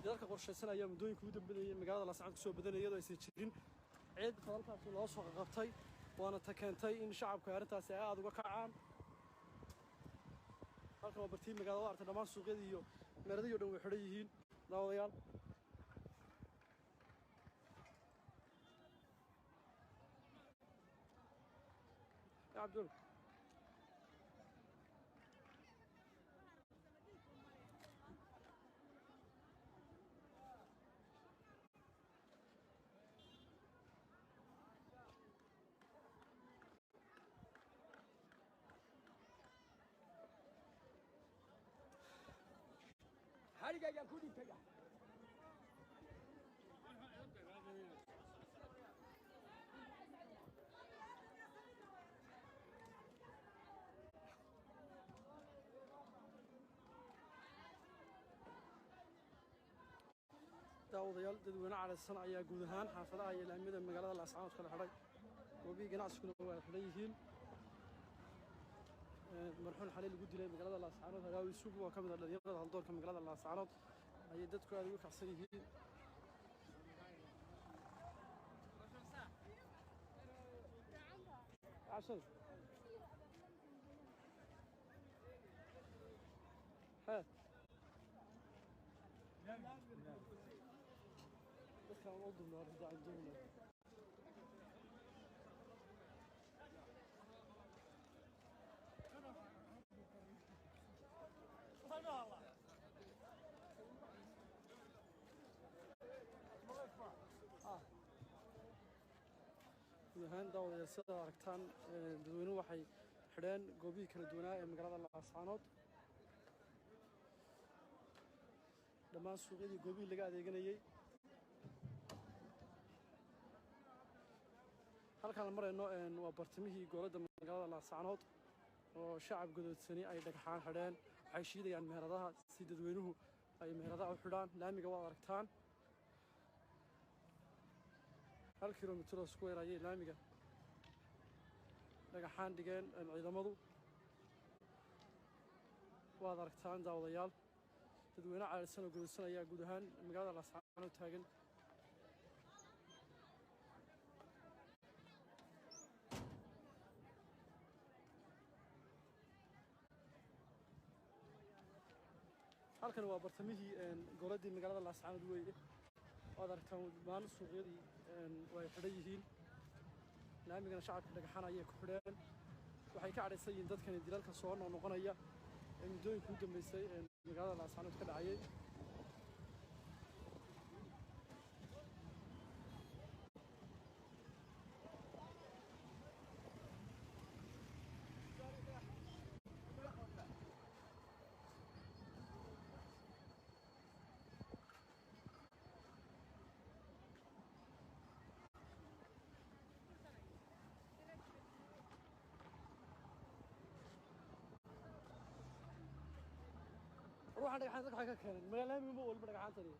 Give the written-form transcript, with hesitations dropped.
dadka qorshaysanaya muddooyinka ugu dambeeyay magaalada Laascaanood kusoo badanayay iyadoo aysan jirin ciid falkaas loo soo qabtay waana ta keentay in shacabku arrintaasi ay aad uga kacaan halka oo bartii magaalada arta dhammaan suuqyada iyo meeradii dhan way xiran yihiin daawadayaal يا عبد الله حريقة يا كودي تجا daawadayaal dadweyne careysan ayaa guud ahaan xaafadaha iyo laamida magaalada Laascaanood kala xidhay goobihi ganacsigu waa xidhan yihiin marxuun xalay lagu dilay magaalada Laascaanood hagaawi suuq waa kamid ah dhalinyarada haldoorka magaalada Laascaanood ayay dadku aad ugu kacsan yihiin عشان ها بس كان موضوع النهارده عندنا gudahaan daawadayaal sida aragtaan dadweynuhu waxay xidheen goobihii kala duwanaa ee magaalada Laascaanood dhammaan suuqyadii goobihii laga adeeganayay halkaan marayno waa bartamihii goolada magaalada Laascaanood oo shacab godoodsani ay dhagxaan xidheen waxay shiidayaan meheradaha si dadweynuhu ay meheradaha u xidhaan laamiga waa aragtaan hal kiiloomitir oo square ayay laamiga dhagaxaan dhigeen ciidamadu waad aragtaan daawadayaal dadweyne caalisan oo gudubsan ayaa guud ahaan magaalada Laascaanood taagan halkan waa bartamihii goladii magaalada Laascaanood weeye waad aragtaan dhammaan suuqyadii way xidhan yihiin laamigana shacabka dhagaxaan ayay ku xidheen waxay ka cadhaysan yihiin dadkani dilalka soo noqnoqonaya ee muddooyinka u dambeysay magaalada Laascaanood ka dhacayay روح عندك حاجة كان ملامي مو والبرق عن طريق